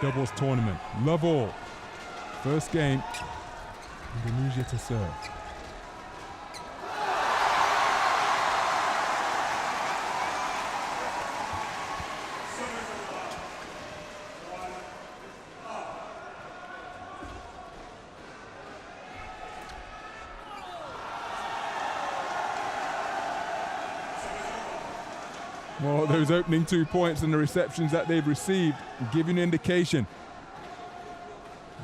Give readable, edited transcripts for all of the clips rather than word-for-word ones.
doubles tournament. Love all. First game, Indonesia to serve. Well, those opening 2 points and the receptions that they've received give you an indication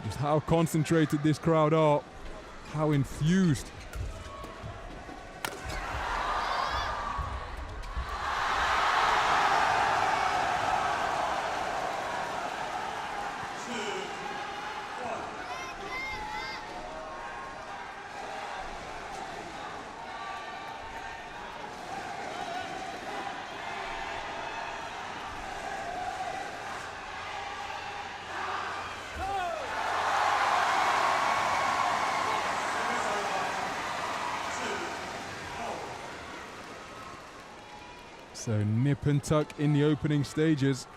just how concentrated this crowd are, how enthused. So nip and tuck in the opening stages.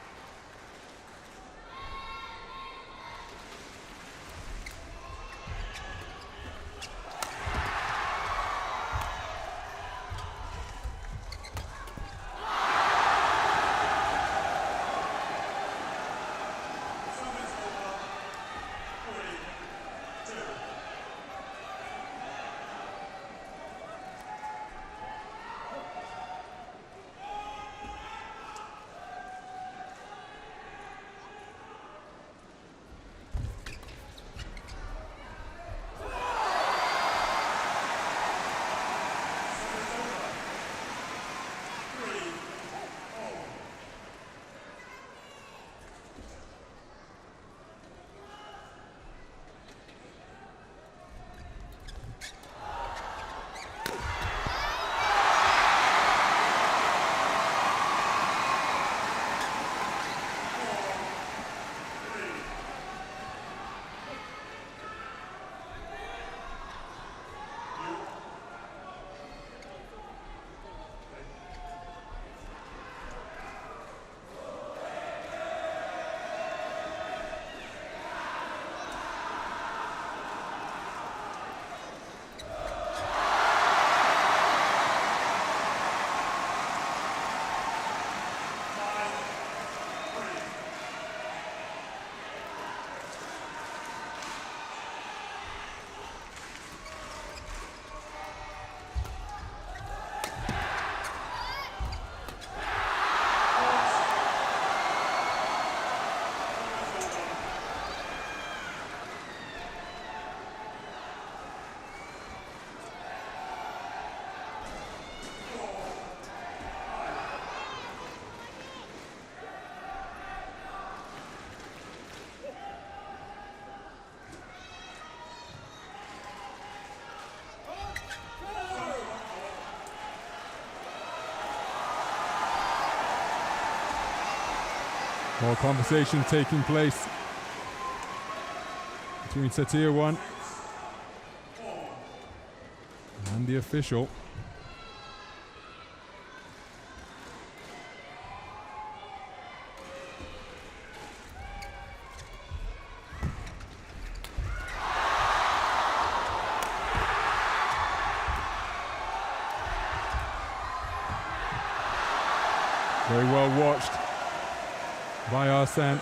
More conversation taking place between Setiawan and the official. Very well watched by Ahsan.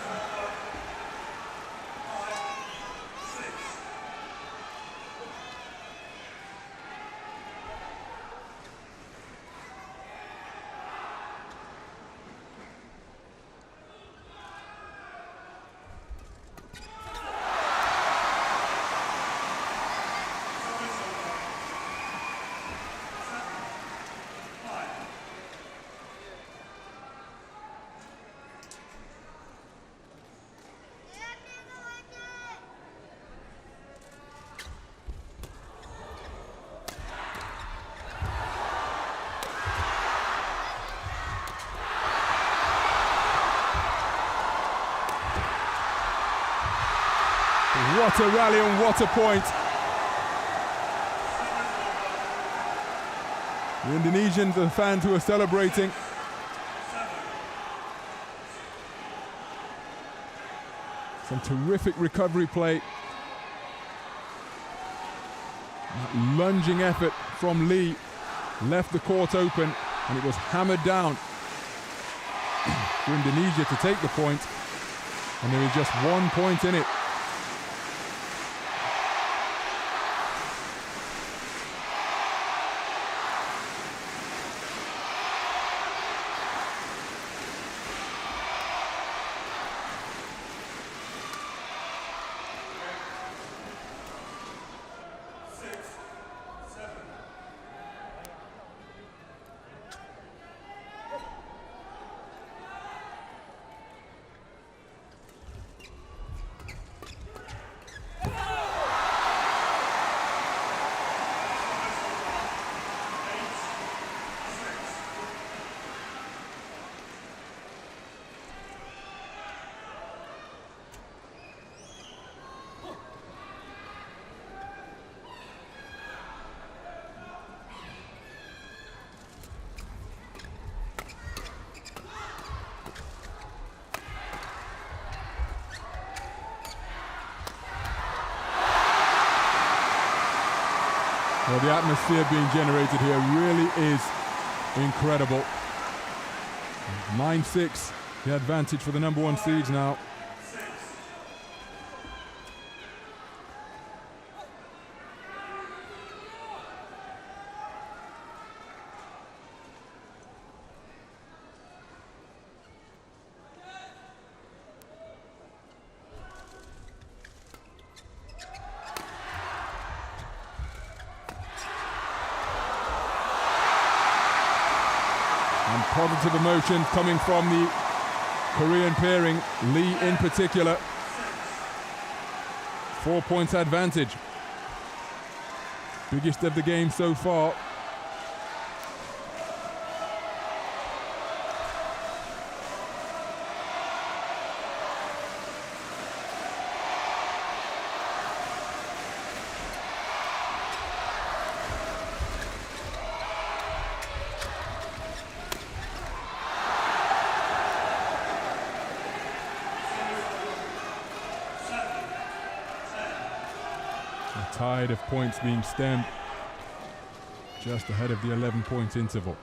What a rally and what a point. The Indonesians, the fans who are celebrating. Some terrific recovery play. That lunging effort from Lee left the court open, and it was hammered down for Indonesia to take the point, and there is just 1 point in it. Well, the atmosphere being generated here really is incredible. 9-6, the advantage for the number 1 seeds now. Positive emotion coming from the Korean pairing, Lee in particular. 4 points advantage. Biggest of the game so far. Tide of points being stemmed just ahead of the 11-point interval.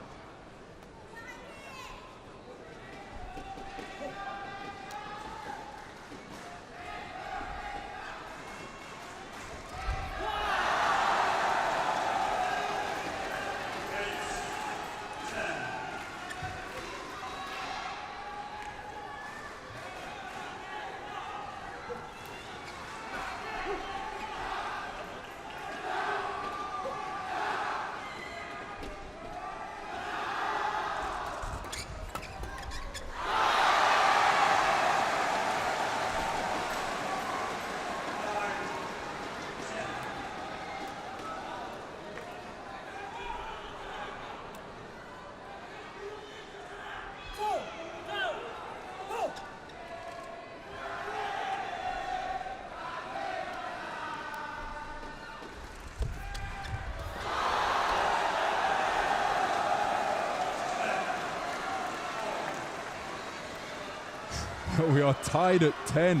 We are tied at 10.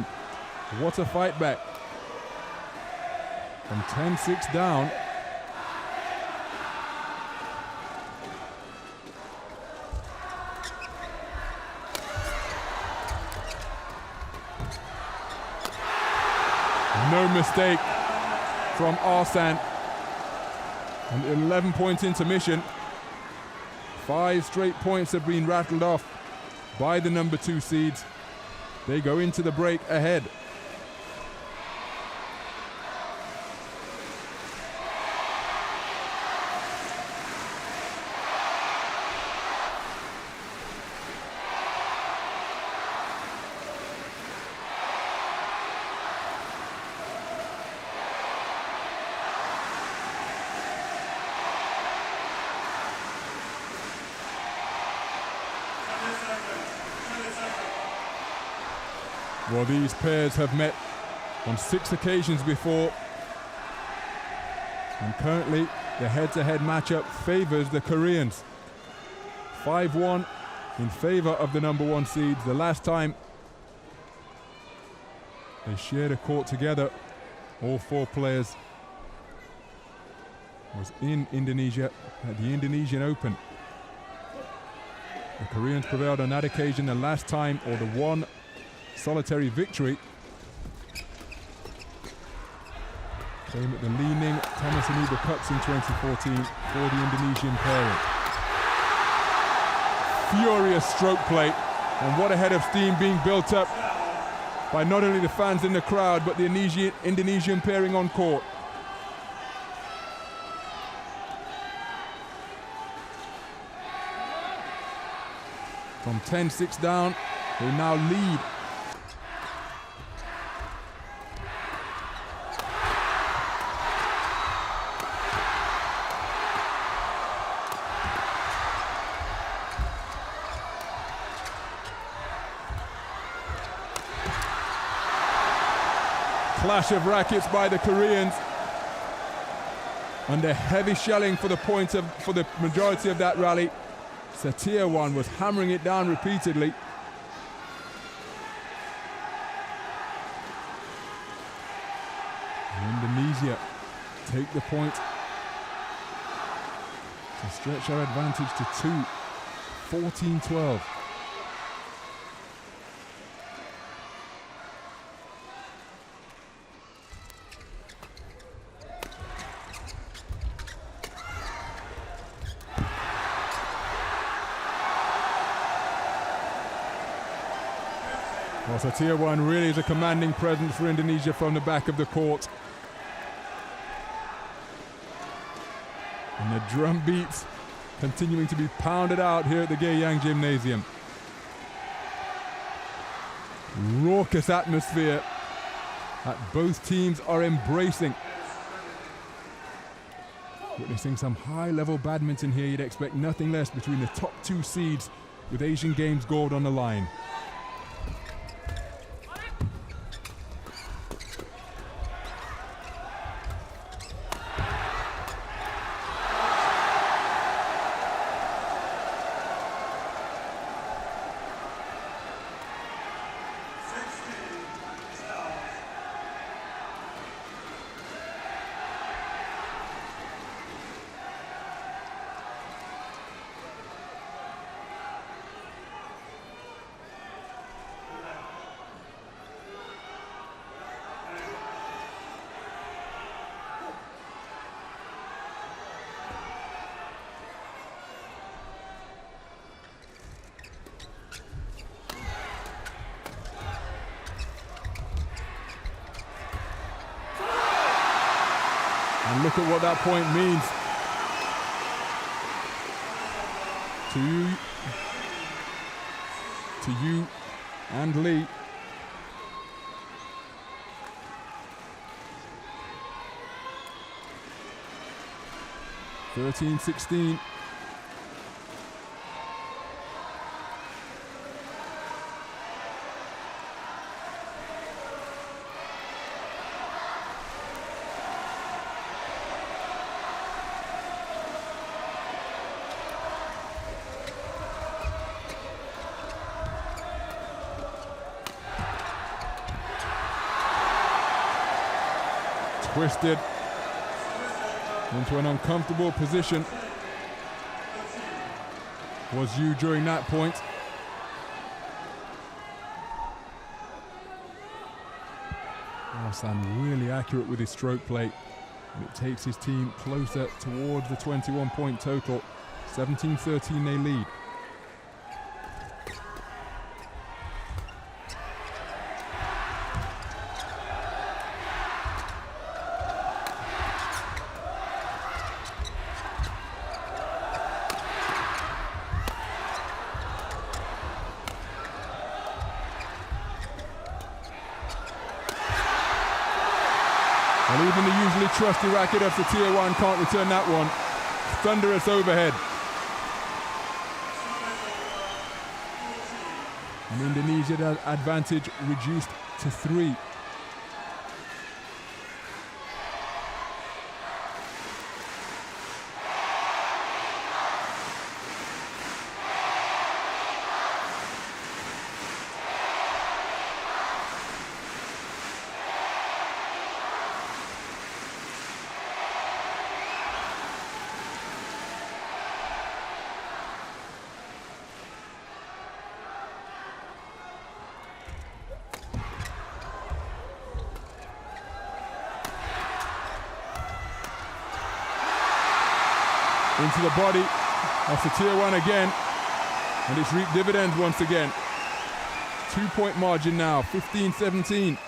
What a fight back. From 10-6 down. No mistake from Ahsan. An 11-point intermission. 5 straight points have been rattled off by the number 2 seeds. They go into the break ahead. Well, these pairs have met on 6 occasions before, and currently the head-to-head matchup favors the Koreans. 5-1 in favor of the number 1 seeds. The last time They shared a court together. All 4 players was in Indonesia at the Indonesian Open. The Koreans prevailed on that occasion the last time, or the one solitary victory came at the Li-Ning Thomas and Uber Cups in 2014 for the Indonesian pairing. Furious stroke play, and what a head of steam being built up by not only the fans in the crowd but the Indonesian pairing on court. From 10-6 down, they now lead. Clash of rackets by the Koreans. Under heavy shelling for the majority of that rally. Setiawan was hammering it down repeatedly. Indonesia take the point to stretch our advantage to 2, 14-12. Well, Setiawan really is a commanding presence for Indonesia from the back of the court. And the drum beats continuing to be pounded out here at the Geyang Gymnasium. Raucous atmosphere that both teams are embracing. Witnessing some high-level badminton here, you'd expect nothing less between the top 2 seeds with Asian Games gold on the line. And look at what that point means to YOO and Lee. (13-16). Twisted into an uncomfortable position was YOO during that point. Ahsan really accurate with his stroke play, and it takes his team closer towards the 21-point total. 17-13 they lead. And even the usually trusty racket of Setiawan can't return that one. Thunderous overhead. And Indonesia's advantage reduced to 3. into the body of Setiawan again, and it's reaped dividends once again. 2-point margin now, 15-17.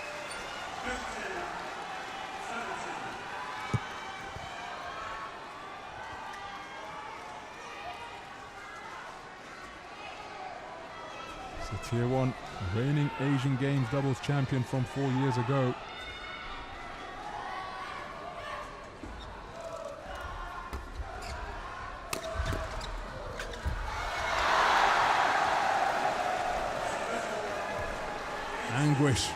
Setiawan, reigning Asian Games doubles champion from 4 years ago. Anguish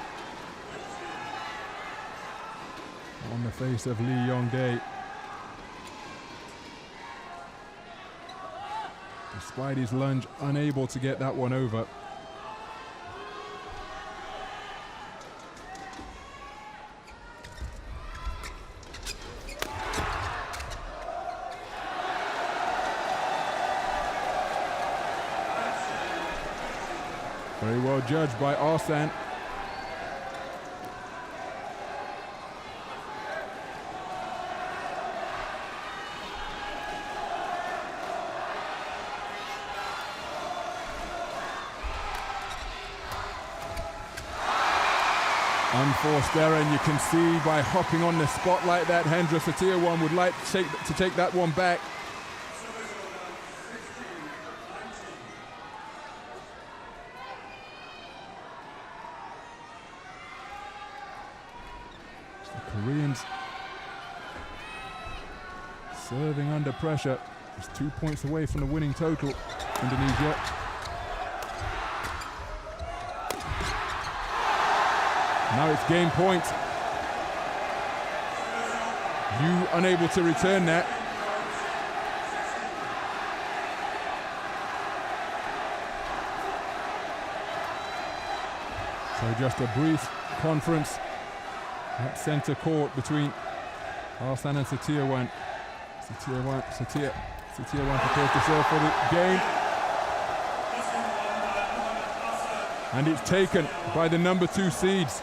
on the face of Lee Yong-dae. Despite his lunge, unable to get that one over. Very well judged by Ahsan. Unforced error, and you can see by hopping on the spot like that, Hendra Setiawan would like to take that one back. The Koreans serving under pressure. Just 2 points away from the winning total, Indonesia. Now it's game point. YOO unable to return that. So just a brief conference at centre court between Ahsan and Setiawan. Setiawan prepares to serve for the game. And it's taken by the number 2 seeds.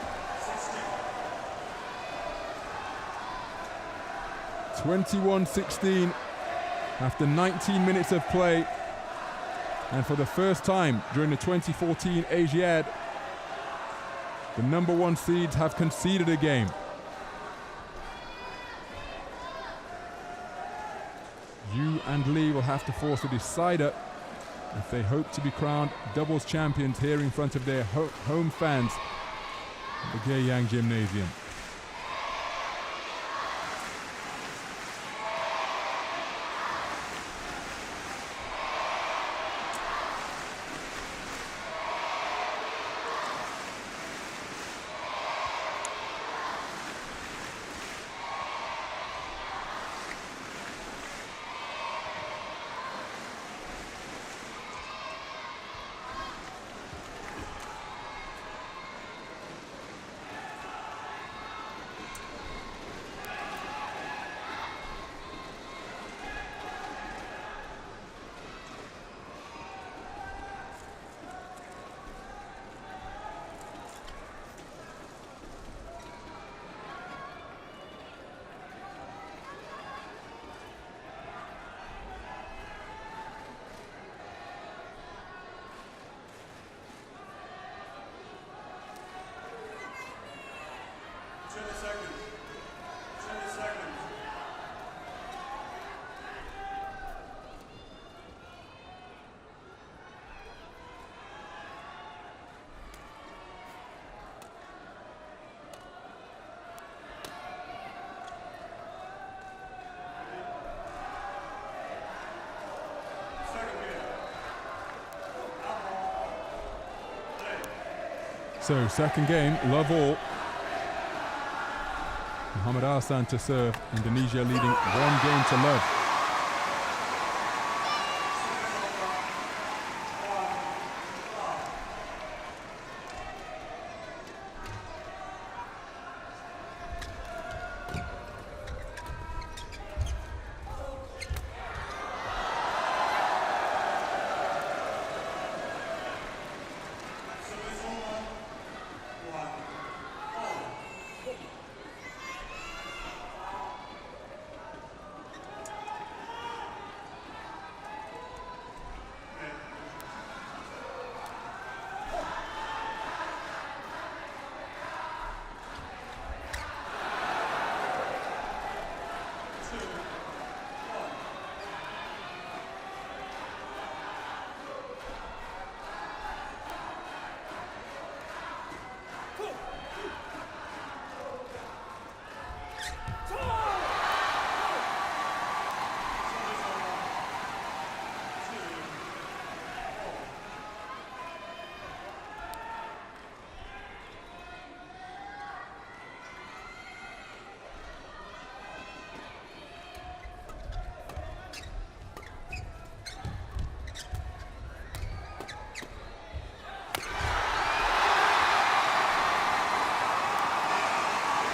21-16 after 19 minutes of play, and for the first time during the 2014 Asiad, the number 1 seeds have conceded a game. YOO and Lee will have to force a decider if they hope to be crowned doubles champions here in front of their home fans at the Gyeongsang Gymnasium. So second game, love all. Mohammad Ahsan to serve. Indonesia leading 1 game to love.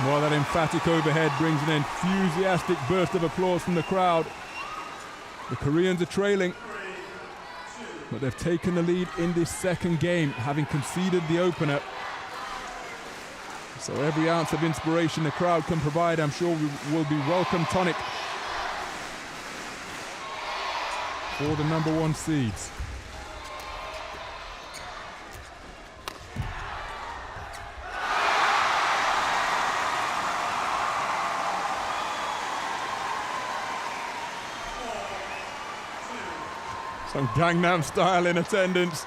Well, that emphatic overhead brings an enthusiastic burst of applause from the crowd. The Koreans are trailing, but they've taken the lead in this second game, having conceded the opener. So every ounce of inspiration the crowd can provide, I'm sure, will be welcome tonic for the number 1 seeds. Some Gangnam Style in attendance.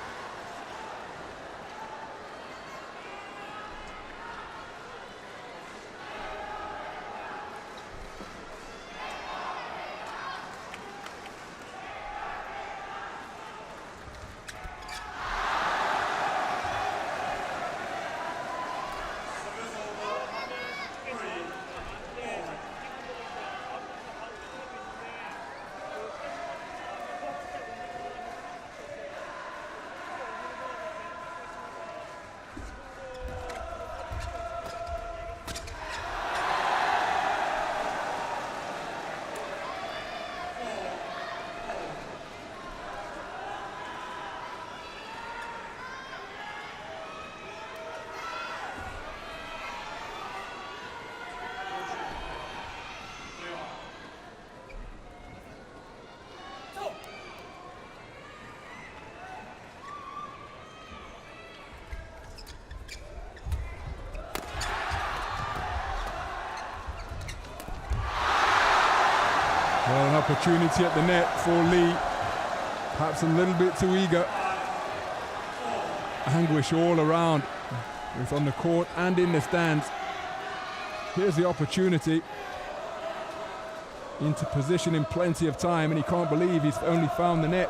Well, an opportunity at the net for Lee. Perhaps a little bit too eager. Anguish all around, both on the court and in the stands. Here's the opportunity. Into position in plenty of time, and he can't believe he's only found the net.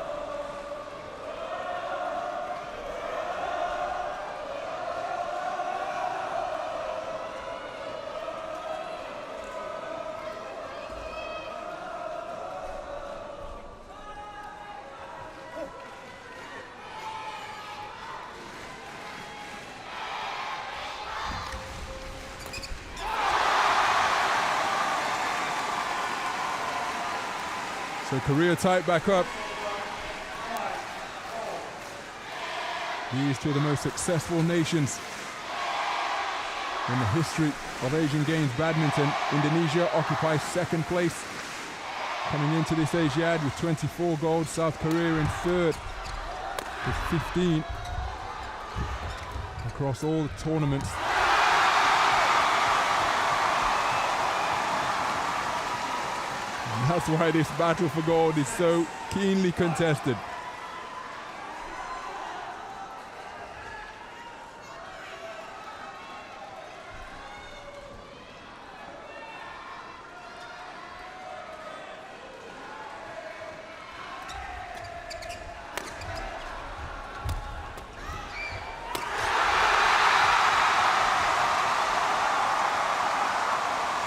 So Korea tied back up. These two are the most successful nations in the history of Asian Games badminton. Indonesia occupies second place coming into this Asiad with 24 golds. South Korea in third with 15 across all the tournaments. That's why this battle for gold is so keenly contested.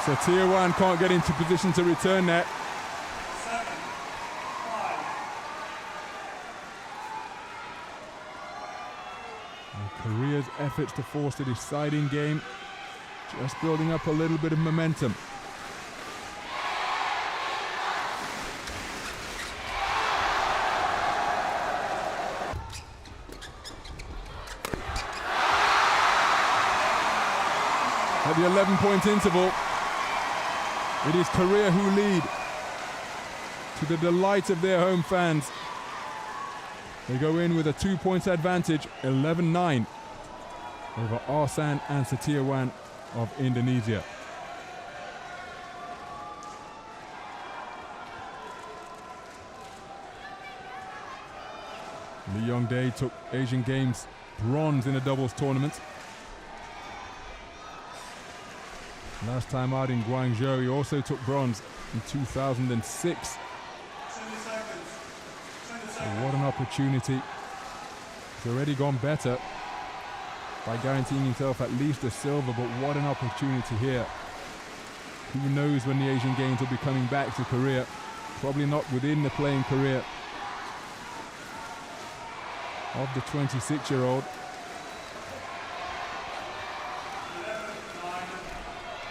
Setiawan can't get into position to return that. Korea's efforts to force the deciding game, just building up a little bit of momentum. At the 11-point interval, it is Korea who lead, to the delight of their home fans. They go in with a 2-point advantage, 11-9, over Ahsan and Setiawan of Indonesia. Lee Yong took Asian Games bronze in a doubles tournament. Last time out in Guangzhou, he also took bronze in 2006. So what an opportunity. He's already gone better by guaranteeing himself at least a silver, but what an opportunity here. Who knows when the Asian Games will be coming back to Korea? Probably not within the playing career of the 26-year-old.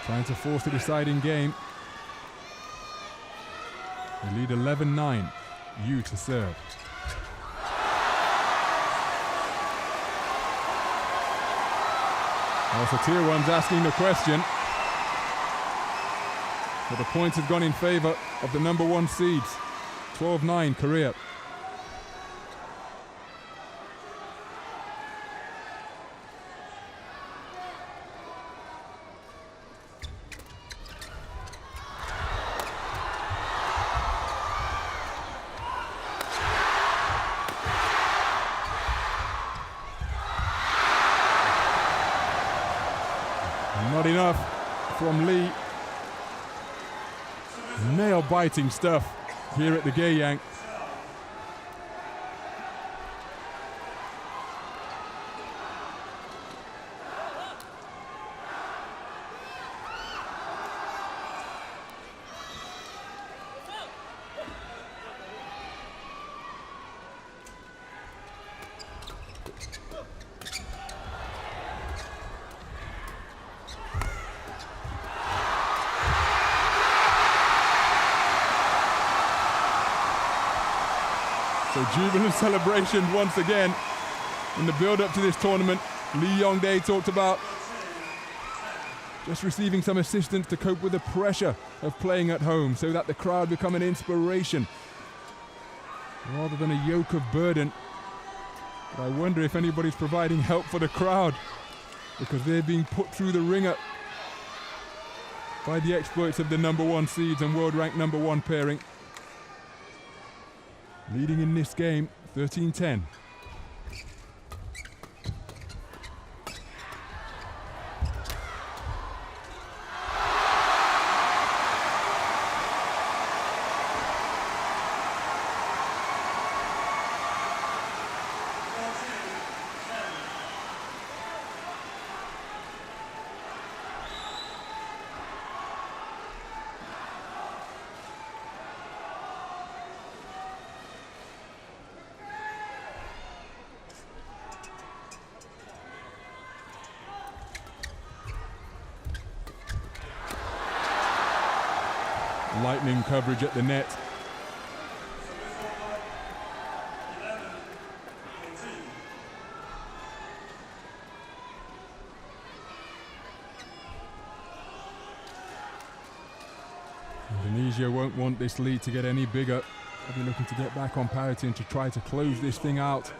Trying to force the deciding game. They lead 11-9. YOO to serve. Setiawan's asking the question. But the points have gone in favour of the number 1 seeds. 12-9 Korea. Not enough from Lee. Nail-biting stuff here at the Gaeyang. So jubilant celebration once again in the build-up to this tournament. Lee Yong-dae talked about just receiving some assistance to cope with the pressure of playing at home so that the crowd become an inspiration rather than a yoke of burden. But I wonder if anybody's providing help for the crowd because they're being put through the ringer by the exploits of the number 1 seeds and world-ranked number 1 pairing. Leading in this game, 13-10. Lightning coverage at the net. Indonesia won't want this lead to get any bigger. They'll be looking to get back on parity and to try to close this thing out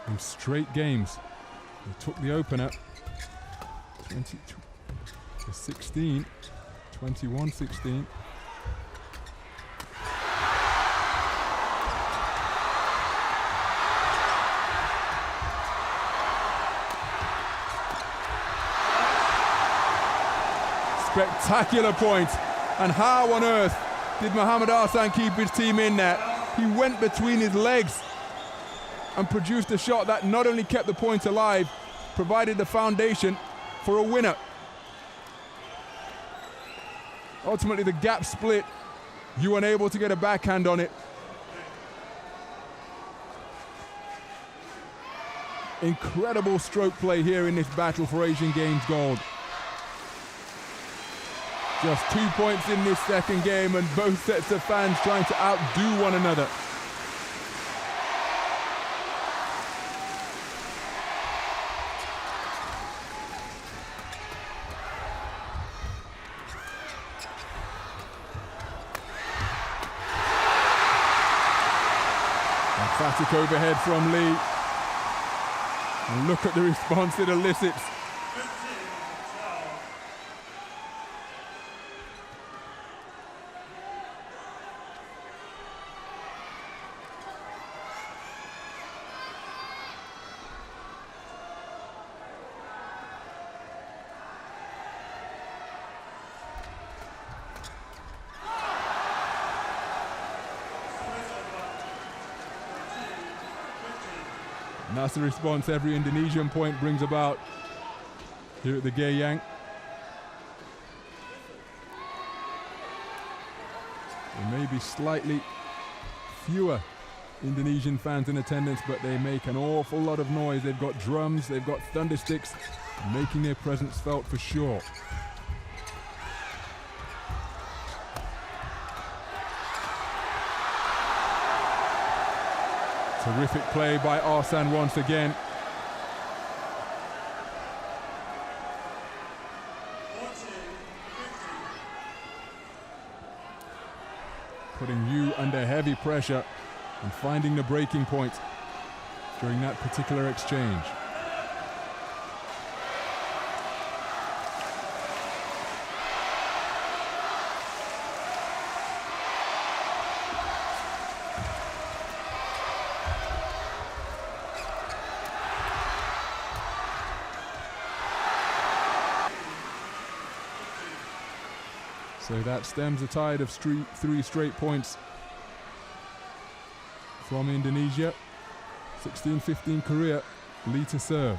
in straight games. They took the opener 20-16. 21-16. Spectacular point. And how on earth did Mohammad Ahsan keep his team in there? He went between his legs and produced a shot that not only kept the point alive, provided the foundation for a winner. Ultimately, the gap split. YOO unable to get a backhand on it. Incredible stroke play here in this battle for Asian Games gold. Just 2 points in this second game and both sets of fans trying to outdo one another. Emphatic overhead from Lee. And look at the response it elicits. And that's the response every Indonesian point brings about here at the Gaeyang. There may be slightly fewer Indonesian fans in attendance, but they make an awful lot of noise. They've got drums, they've got thunder sticks, making their presence felt for sure. Terrific play by Ahsan once again. Putting YOO under heavy pressure and finding the breaking point during that particular exchange. So that stems the tide of 3 straight points from Indonesia. 16-15 Korea, lead to serve.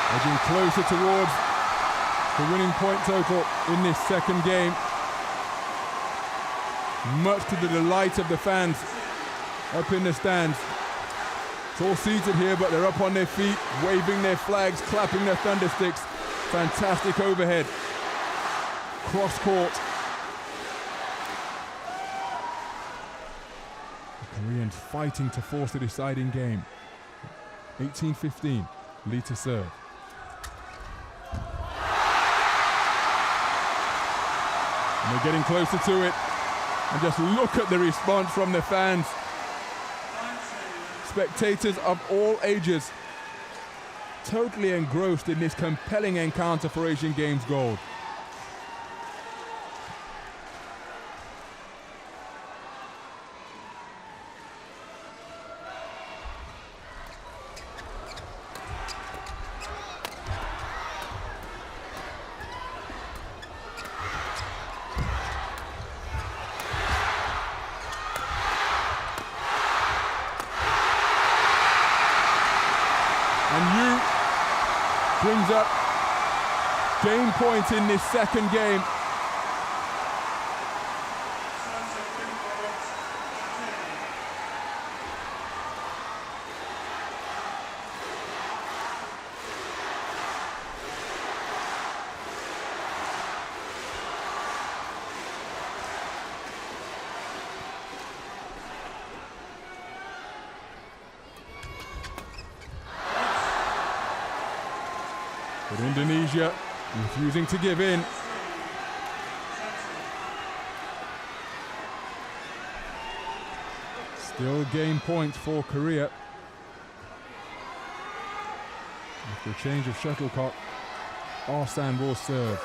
Edging closer towards the winning point total in this second game. Much to the delight of the fans up in the stands. It's all seated here, but they're up on their feet, waving their flags, clapping their thunder sticks. Fantastic overhead. Cross court. The Koreans fighting to force a deciding game. 18-15, lead to serve. And they're getting closer to it. And just look at the response from the fans. Spectators of all ages totally engrossed in this compelling encounter for Asian Games gold. Brings up game point in this second game. But Indonesia refusing to give in. Still game point for Korea. After a change of shuttlecock, Ahsan will serve.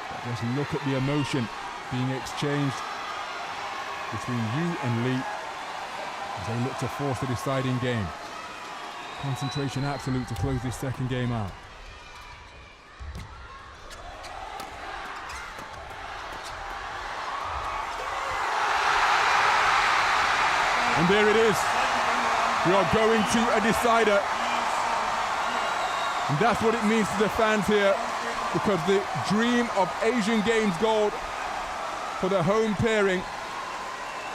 But just look at the emotion being exchanged between YOO and Lee as they look to force the deciding game. Concentration absolute to close this second game out. And there it is. We are going to a decider. And that's what it means to the fans here, because the dream of Asian Games gold for the home pairing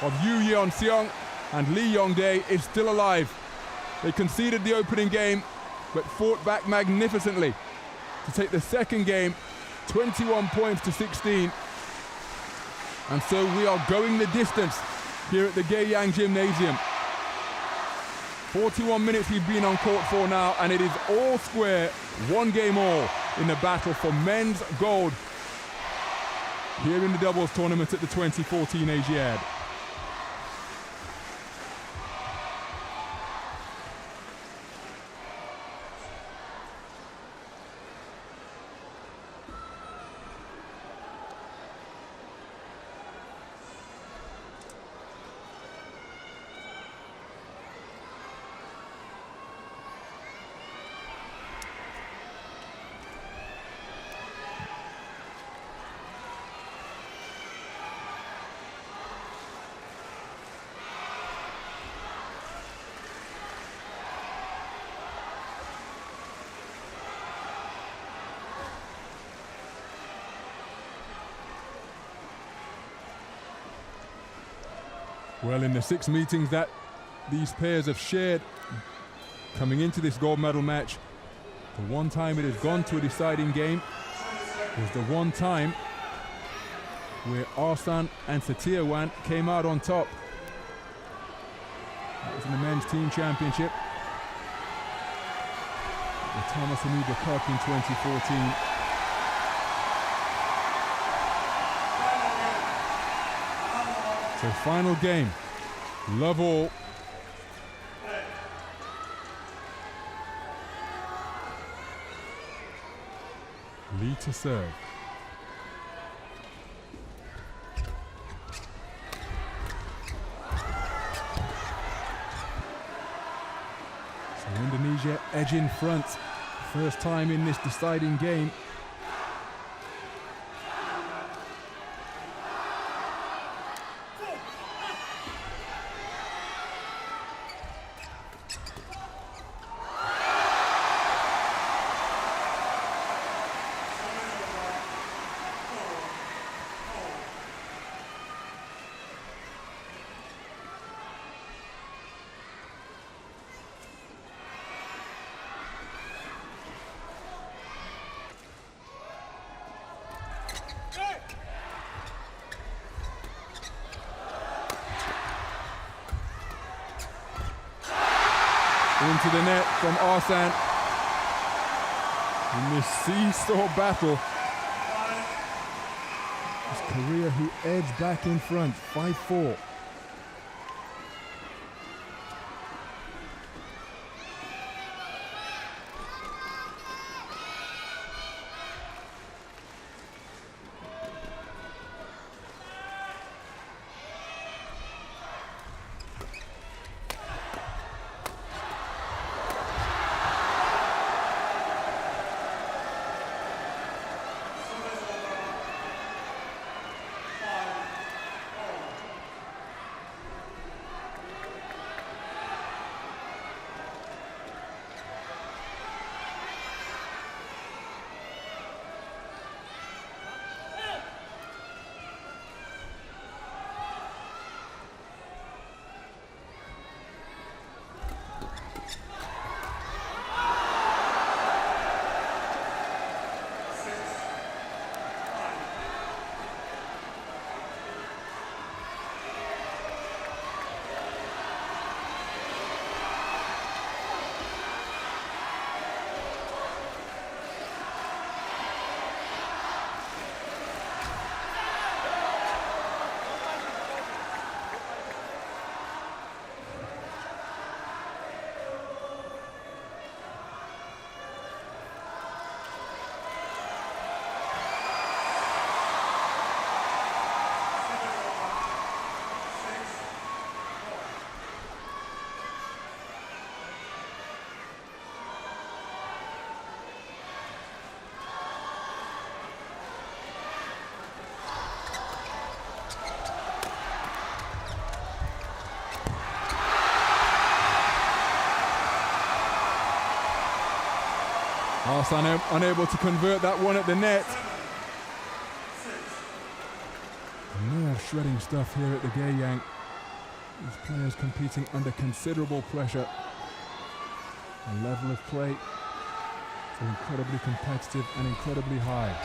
of Yeon Seong and Lee Yong-dae is still alive. They conceded the opening game, but fought back magnificently to take the second game 21 points to 16. And so we are going the distance here at the Gaeyang Gymnasium. 41 minutes we've been on court for now, and it is all square, one game all in the battle for men's gold here in the doubles tournament at the 2014 Asiad. Well, in the 6 meetings that these pairs have shared coming into this gold medal match, the one time it has gone to a deciding game was the one time where Ahsan and Setiawan came out on top. That was in the men's team championship, the Thomas Anuga Cup in 2014. So final game, love all. Lead to serve. So Indonesia edge in front, first time in this deciding game. Into the net from Ahsan in this seesaw battle. It's Korea who edged back in front, 5-4. Ahsan unable to convert that one at the net. Nerve shredding stuff here at the Gaeyang. These players competing under considerable pressure. The level of play is incredibly competitive and incredibly high.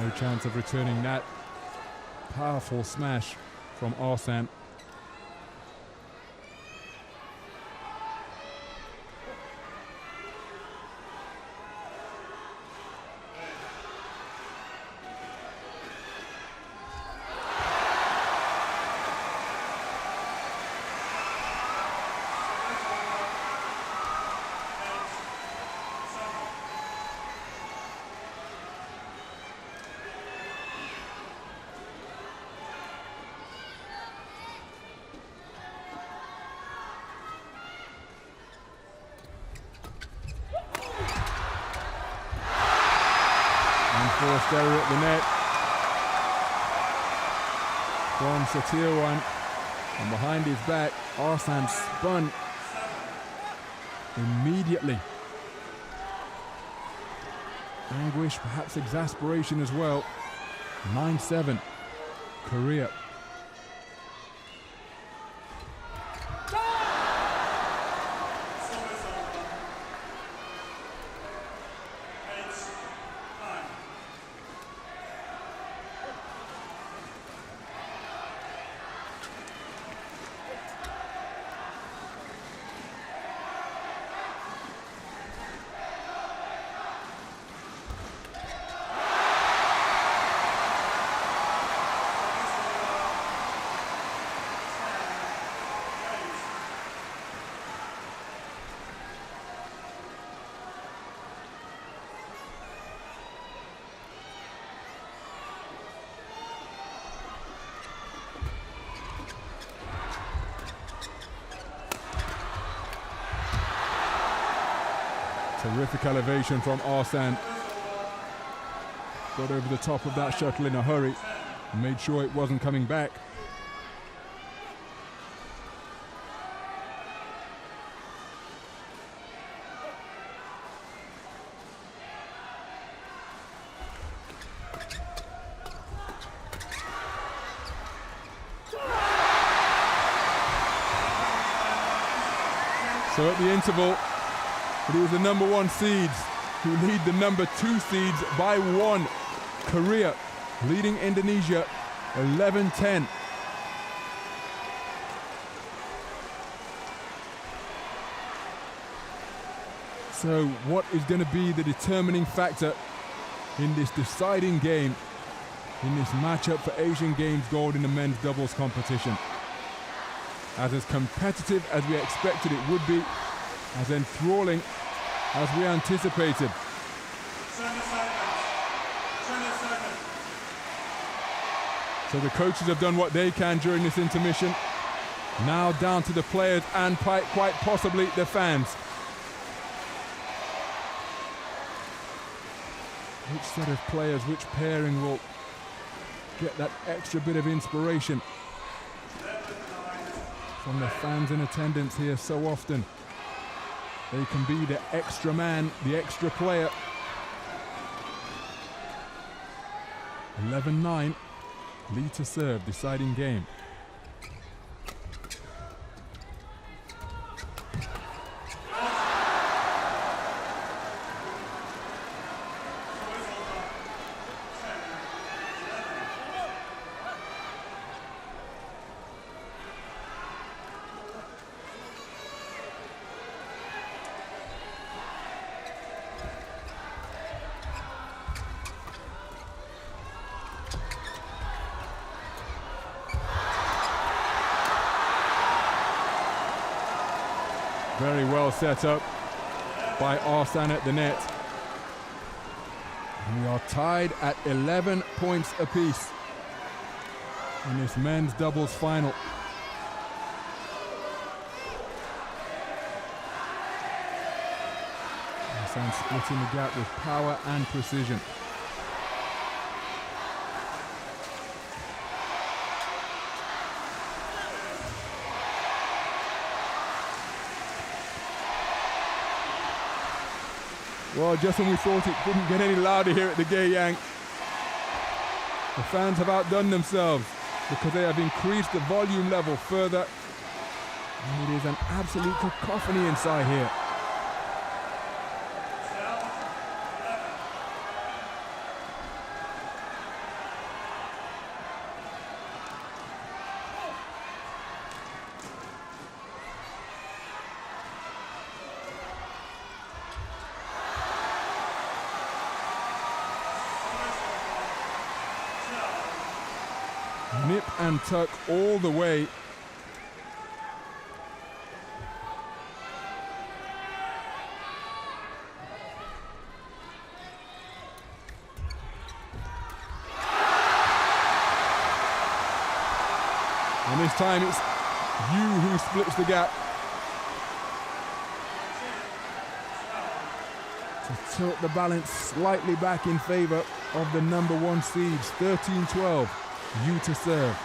No chance of returning that. Powerful smash from Ahsan. Forced error at the net from Setiawan, and behind his back, Ahsan spun immediately. Anguish, perhaps exasperation as well. 9-7, Korea. Terrific elevation from Ahsan. Got over the top of that shuttle in a hurry and made sure it wasn't coming back. So at the interval, it was the number 1 seeds who lead the number 2 seeds by 1. Korea leading Indonesia 11-10. So what is going to be the determining factor in this deciding game, in this matchup for Asian Games gold in the men's doubles competition? As competitive as we expected it would be, as enthralling as we anticipated. So the coaches have done what they can during this intermission. Now down to the players and quite possibly the fans. Which set of players, which pairing will get that extra bit of inspiration from the fans in attendance here so often? They can be the extra man, the extra player. 11-9, lead to serve, deciding game. Very well set up by Ahsan at the net. And we are tied at 11 points apiece in this men's doubles final. Ahsan splitting the gap with power and precision. Well, just when we thought it couldn't get any louder here at the Gayang, the fans have outdone themselves because they have increased the volume level further. And it is an absolute cacophony inside here. Nip and tuck all the way. And this time it's YOO who splits the gap. To tilt the balance slightly back in favor of the number 1 seeds. 13-12, YOO to serve.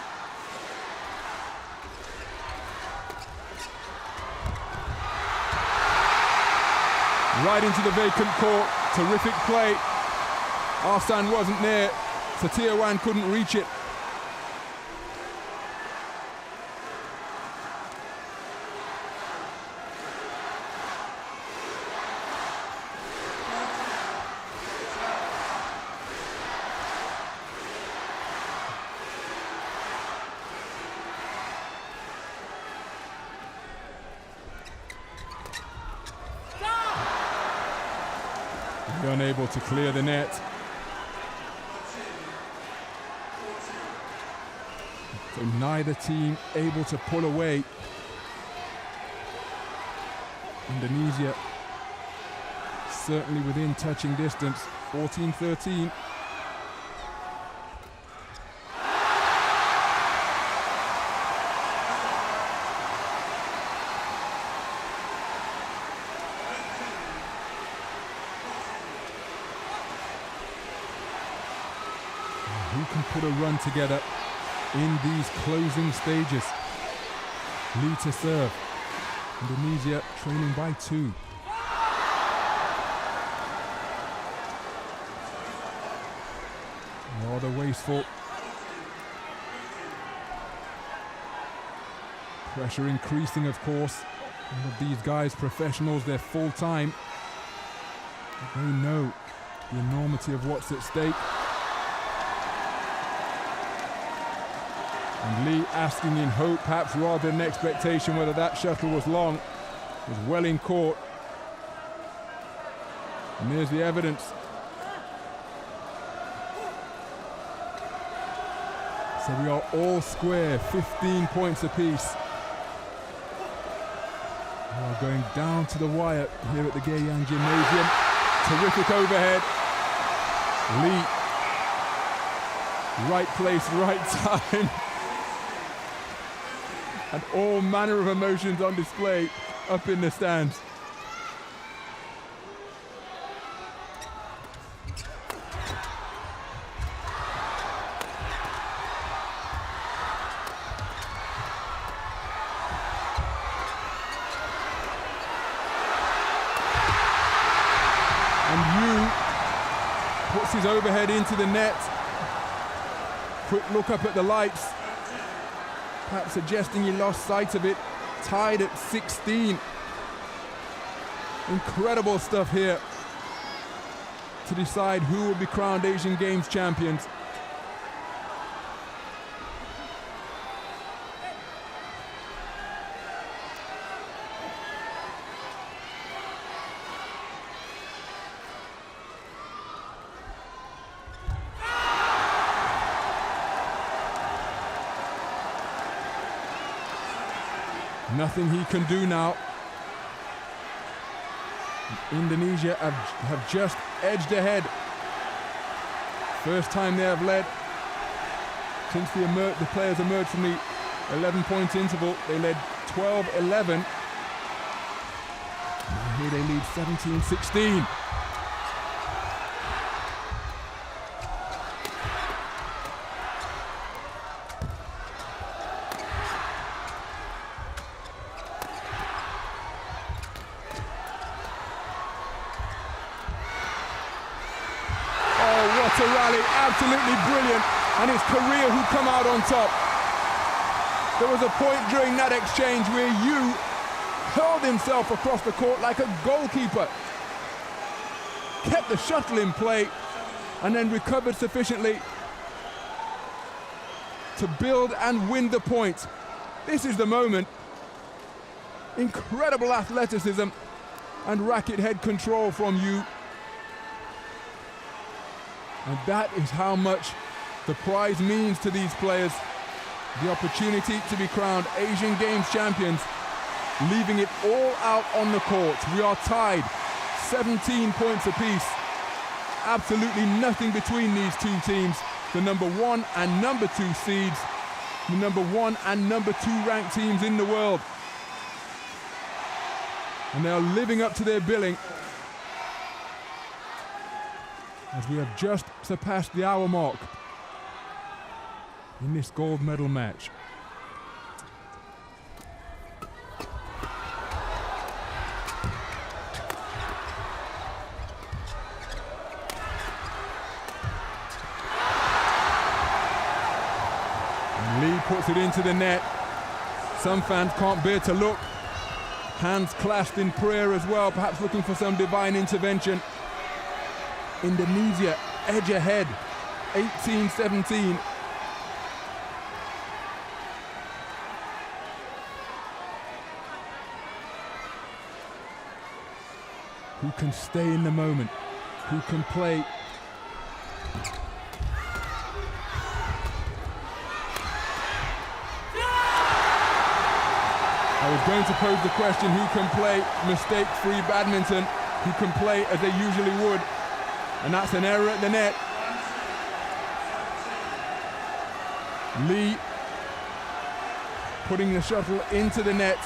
Right into the vacant court, terrific play. Ahsan wasn't there, Setiawan couldn't reach it. Unable to clear the net. So neither team able to pull away. Indonesia certainly within touching distance. 14-13. Who can put a run together in these closing stages? Lee to serve. Indonesia trailing by 2. Rather wasteful. Pressure increasing, of course. All of these guys, professionals, they're full time. They know the enormity of what's at stake. And Lee asking in hope, perhaps rather than expectation, whether that shuttle was long. It was well in court. And there's the evidence. So we are all square, 15 points apiece. We are going down to the wire here at the Gyeong Gymnasium. Terrific overhead. Lee, right place, right time. And all manner of emotions on display up in the stands. And YOO puts his overhead into the net. Quick look up at the lights. Perhaps suggesting he lost sight of it. Tied at 16. Incredible stuff here to decide who will be crowned Asian Games champions. Nothing he can do now. Indonesia have just edged ahead. First time they have led since the players emerged from the 11-point interval. They led 12-11. Here they lead 17-16. To rally, absolutely brilliant, and it's Korea who come out on top. There was a point during that exchange where YOO hurled himself across the court like a goalkeeper, kept the shuttle in play, and then recovered sufficiently to build and win the point. This is the moment. Incredible athleticism and racket head control from YOO. And that is how much the prize means to these players. the opportunity to be crowned Asian Games champions, leaving it all out on the court. We are tied, 17 points apiece. Absolutely nothing between these two teams. The number 1 and number 2 seeds, the number 1 and number 2 ranked teams in the world. And they are living up to their billing as we have just surpassed the hour mark in this gold medal match. And Lee puts it into the net. Some fans can't bear to look. Hands clasped in prayer as well, perhaps looking for some divine intervention. Indonesia edge ahead, 18-17. Who can stay in the moment? Who can play? I was going to pose the question, who can play mistake-free badminton? Who can play as they usually would? And that's an error at the net. Lee putting the shuttle into the net.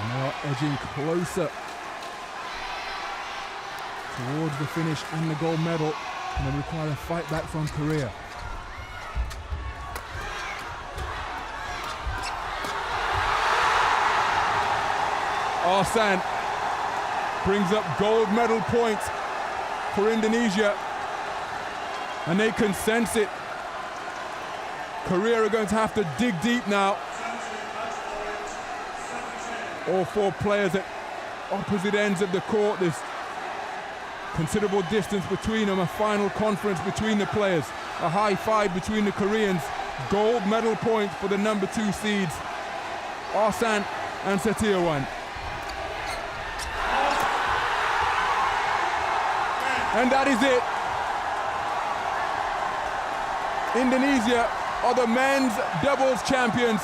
And they are edging closer towards the finish and the gold medal, and they require a fight back from Korea. Ahsan brings up gold medal points for Indonesia, and they can sense it. Korea are going to have to dig deep now. All 4 players at opposite ends of the court. There's considerable distance between them, a final conference between the players, a high five between the Koreans. Gold medal points for the number 2 seeds, Ahsan and Setiawan. And that is it. Indonesia are the men's doubles champions.